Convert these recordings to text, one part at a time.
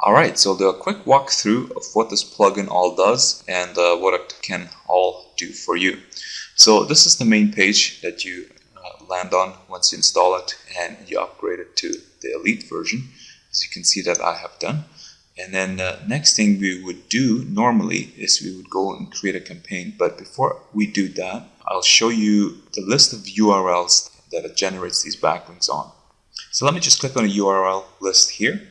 Alright, so the quick walkthrough of what this plugin all does and what it can all do for you. So this is the main page that you land on once you install it and you upgrade it to the Elite version, as you can see that I have done. And then the next thing we would do normally is we would go and create a campaign. But before we do that, I'll show you the list of URLs that it generates these backlinks on. So let me just click on a URL list here.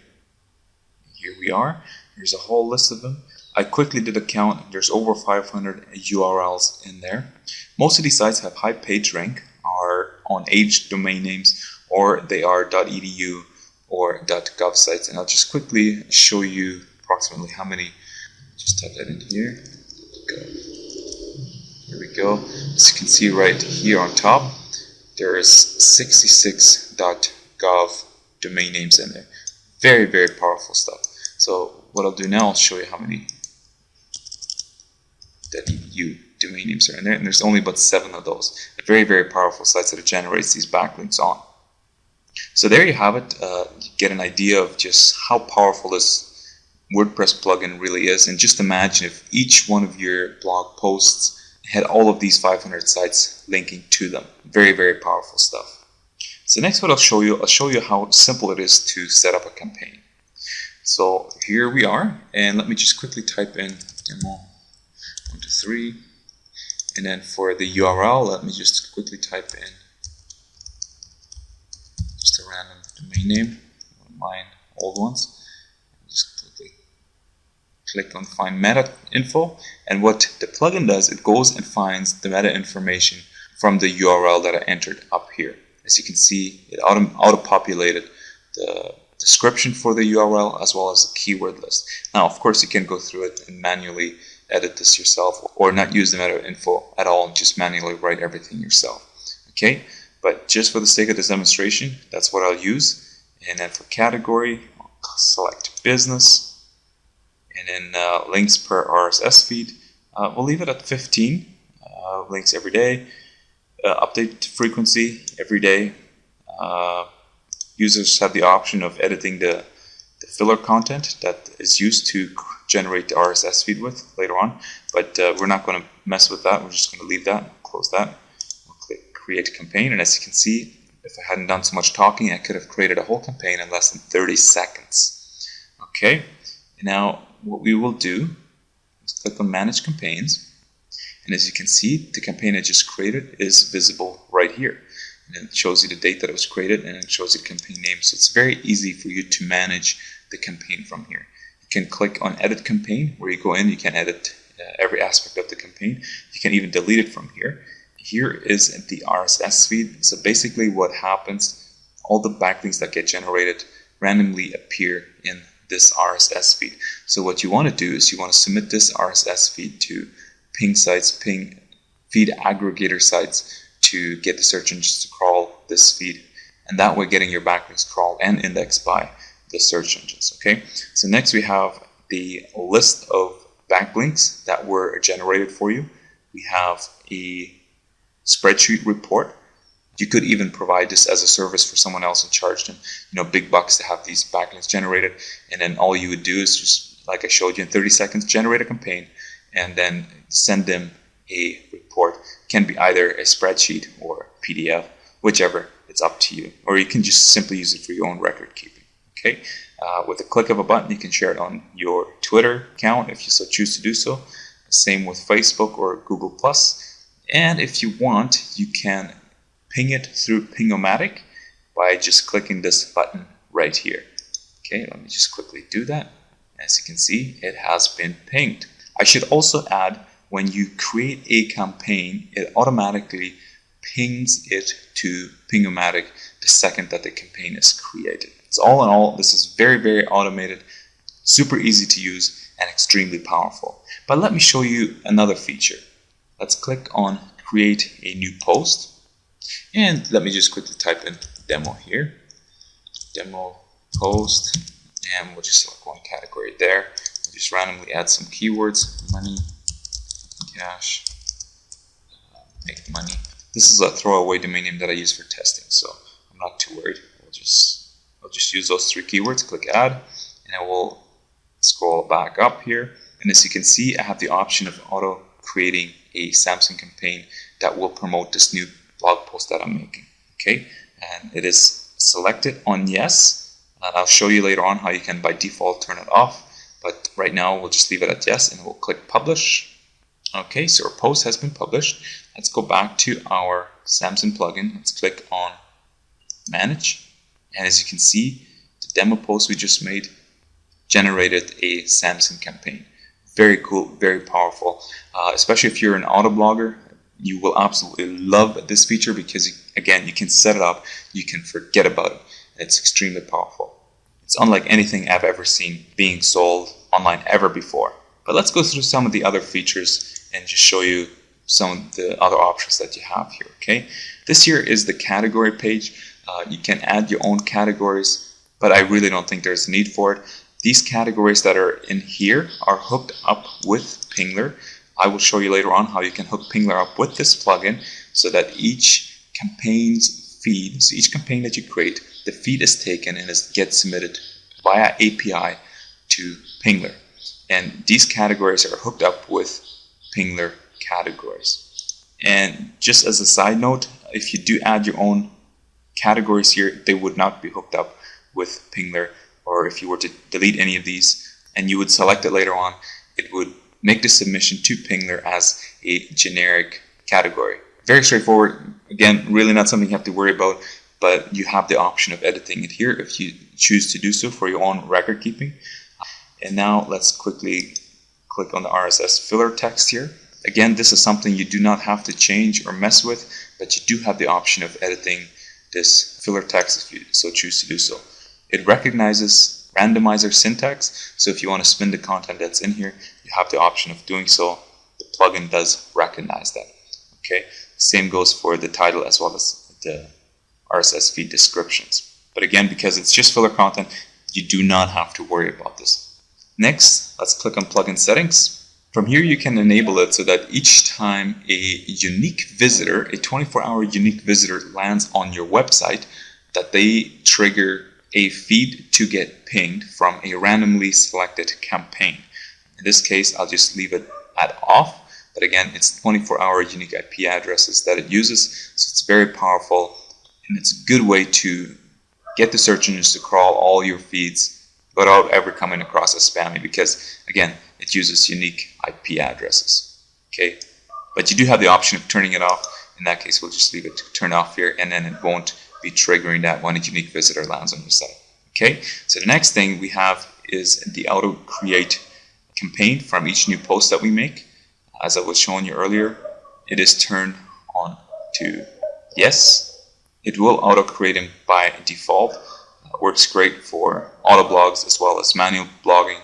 Here we are. Here's a whole list of them. I quickly did a count. There's over 500 URLs in there. Most of these sites have high page rank, are on aged domain names, or they are .edu or .gov sites. And I'll just quickly show you approximately how many. Just type that in here. Here we go. As you can see right here on top, there's 66 .gov domain names in there. Very, very powerful stuff. So what I'll do now, I'll show you how many .edu domain names are in there, and there's only about 7 of those. Very, very powerful sites that it generates these backlinks on. So there you have it. You get an idea of just how powerful this WordPress plugin really is, and just imagine if each one of your blog posts had all of these 500 sites linking to them. Very, very powerful stuff. So next what I'll show you how simple it is to set up a campaign. So here we are, and let me just quickly type in demo 123, and then for the URL, let me just quickly type in just a random domain name, one of mine old ones. Just quickly click on find meta info, and what the plugin does, it goes and finds the meta information from the URL that I entered up here. As you can see, it auto-populated the description for the URL as well as the keyword list. Now, of course, you can go through it and manually edit this yourself, or not use the meta info at all and just manually write everything yourself. Okay, but just for the sake of this demonstration, that's what I'll use. And then for category, I'll select business, and then links per RSS feed. We'll leave it at 15 links every day. Update frequency every day. Users have the option of editing the filler content that is used to generate the RSS feed with later on, but we're not going to mess with that. We're just going to leave that, close that. We'll click create campaign, and as you can see, if I hadn't done so much talking, I could have created a whole campaign in less than 30 seconds. Okay, now what we will do is click on manage campaigns. And as you can see, the campaign I just created is visible right here. And it shows you the date that it was created, and it shows you the campaign name. So it's very easy for you to manage the campaign from here. You can click on edit campaign, where you go in, you can edit every aspect of the campaign. You can even delete it from here. Here is the RSS feed. So basically what happens, all the backlinks that get generated randomly appear in this RSS feed. So what you want to do is you want to submit this RSS feed to ping sites, feed aggregator sites, to get the search engines to crawl this feed, and that way getting your backlinks crawled and indexed by the search engines. Okay, so next we have the list of backlinks that were generated for you. We have a spreadsheet report. You could even provide this as a service for someone else and charge them, big bucks to have these backlinks generated, and then all you would do is just, like I showed you, in 30 seconds generate a campaign and then send them a report. It can be either a spreadsheet or PDF, whichever, it's up to you. Or you can just simply use it for your own record keeping. Okay, with a click of a button, you can share it on your Twitter account if you so choose to do so. Same with Facebook or Google+. And if you want, you can ping it through Ping-O-Matic by just clicking this button right here. Okay, let me just quickly do that. As you can see, it has been pinged. I should also add, when you create a campaign, it automatically pings it to Ping-O-Matic the second that the campaign is created. So all in all, this is very, very automated, super easy to use, and extremely powerful. But let me show you another feature. Let's click on create a new post, and let me just quickly type in demo here. Demo post, and we'll just select one category there. We'll just randomly add some keywords: money, cash, make money. This is a throwaway domain name that I use for testing, so I'm not too worried. I'll just use those 3 keywords, click add, and I will back up here, and as you can see, I have the option of auto creating a Samson campaign that will promote this new blog post that I'm making. Okay, and it is selected on yes, and I'll show you later on how you can by default turn it off, but right now we'll just leave it at yes, and we'll click publish. Okay, so our post has been published. Let's go back to our Samson plugin. Let's click on manage, and as you can see, the demo post we just made generated a Samson campaign. Very cool, very powerful, especially if you're an auto blogger. You will absolutely love this feature because, again, you can set it up, you can forget about it, and it's extremely powerful. It's unlike anything I've ever seen being sold online ever before. But let's go through some of the other features and just show you some of the other options that you have here. Okay, this here is the category page. You can add your own categories, but I really don't think there's a need for it. These categories that are in here are hooked up with Pingler. I will show you later on how you can hook Pingler up with this plugin so that each campaign's feed, so each campaign that you create, the feed is taken and gets submitted via API to Pingler. And these categories are hooked up with Pingler categories. And just as a side note, if you do add your own categories here, they would not be hooked up with Pingler, or if you were to delete any of these and you would select it later on, it would make the submission to Pingler as a generic category. Very straightforward. Again, really not something you have to worry about, but you have the option of editing it here if you choose to do so for your own record keeping. And now let's quickly click on the RSS filler text here. Again, this is something you do not have to change or mess with, but you do have the option of editing this filler text if you so choose to do so. It recognizes randomizer syntax, so if you want to spin the content that's in here, you have the option of doing so. The plugin does recognize that. Okay, same goes for the title as well as the RSS feed descriptions. But again, because it's just filler content, you do not have to worry about this. Next, let's click on plugin settings. From here, you can enable it so that each time a unique visitor, a 24-hour unique visitor lands on your website, that they trigger a feed to get pinged from a randomly selected campaign. In this case, I'll just leave it at off, but again, it's 24-hour unique IP addresses that it uses, so it's very powerful, and it's a good way to get the search engines to crawl all your feeds without ever coming across as spammy, because again, it uses unique IP addresses. Okay, but you do have the option of turning it off. In that case, we'll just leave it turned off here, and then it won't be triggering that when a unique visitor lands on your site. Okay, so the next thing we have is the auto create campaign from each new post that we make. As I was showing you earlier, it is turned on to yes. It will auto create them by default. Works great for auto blogs as well as manual blogging,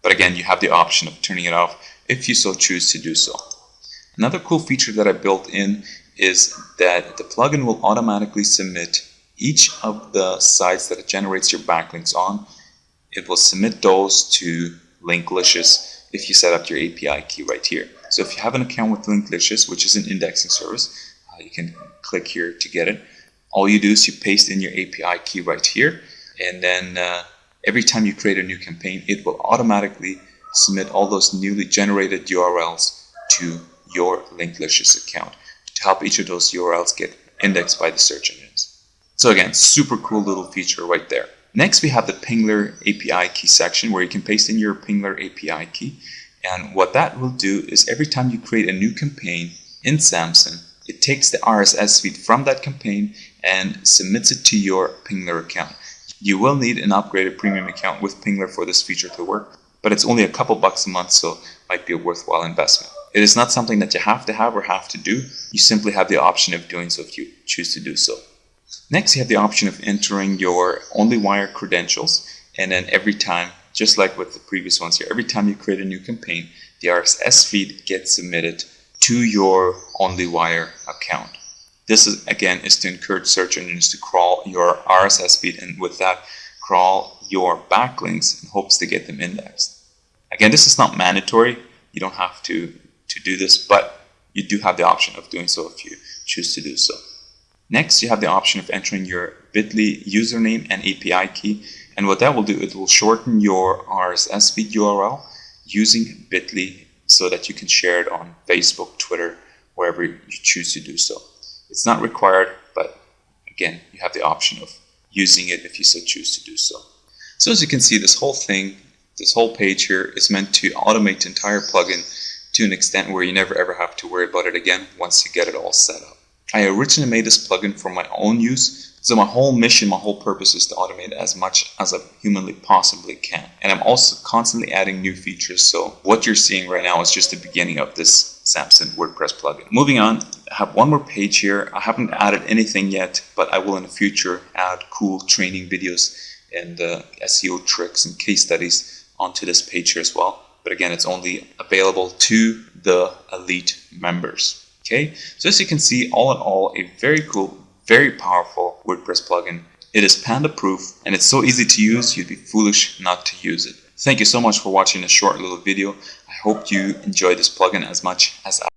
but again, you have the option of turning it off if you so choose to do so. Another cool feature that I built in is that the plugin will automatically submit each of the sites that it generates your backlinks on. It will submit those to Linklicious if you set up your API key right here. So if you have an account with Linklicious, which is an indexing service, you can click here to get it. All you do is you paste in your API key right here, and then every time you create a new campaign, it will automatically submit all those newly generated URLs to your Linklicious account to help each of those URLs get indexed by the search engines. So again, super cool little feature right there. Next, we have the Pingler API key section where you can paste in your Pingler API key. And what that will do is every time you create a new campaign in Samson, it takes the RSS feed from that campaign and submits it to your Pingler account. You will need an upgraded premium account with Pingler for this feature to work, but it's only a couple bucks a month, so it might be a worthwhile investment. It is not something that you have to have or have to do. You simply have the option of doing so if you choose to do so. Next, you have the option of entering your OnlyWire credentials, and then every time, just like with the previous ones here, every time you create a new campaign, the RSS feed gets submitted to your OnlyWire account. This is, again, is to encourage search engines to crawl your RSS feed, and with that, crawl your backlinks in hopes to get them indexed. Again, this is not mandatory. You don't have to do this, but you do have the option of doing so if you choose to do so. Next, you have the option of entering your Bitly username and API key. And what that will do, it will shorten your RSS feed URL using Bitly so that you can share it on Facebook, Twitter, wherever you choose to do so. It's not required, but again, you have the option of using it if you so choose to do so. So as you can see, this whole thing, this whole page here is meant to automate the entire plugin to an extent where you never ever have to worry about it again once you get it all set up. I originally made this plugin for my own use, so my whole mission, my whole purpose is to automate as much as I humanly possibly can. And I'm also constantly adding new features, so what you're seeing right now is just the beginning of this Samson WordPress plugin. Moving on, I have one more page here. I haven't added anything yet, but I will in the future add cool training videos and SEO tricks and case studies onto this page here as well. But again, it's only available to the elite members. Okay, so as you can see, all in all, a very cool, very powerful WordPress plugin. It is Panda proof and it's so easy to use, you'd be foolish not to use it. Thank you so much for watching this short little video. I hope you enjoyed this plugin as much as I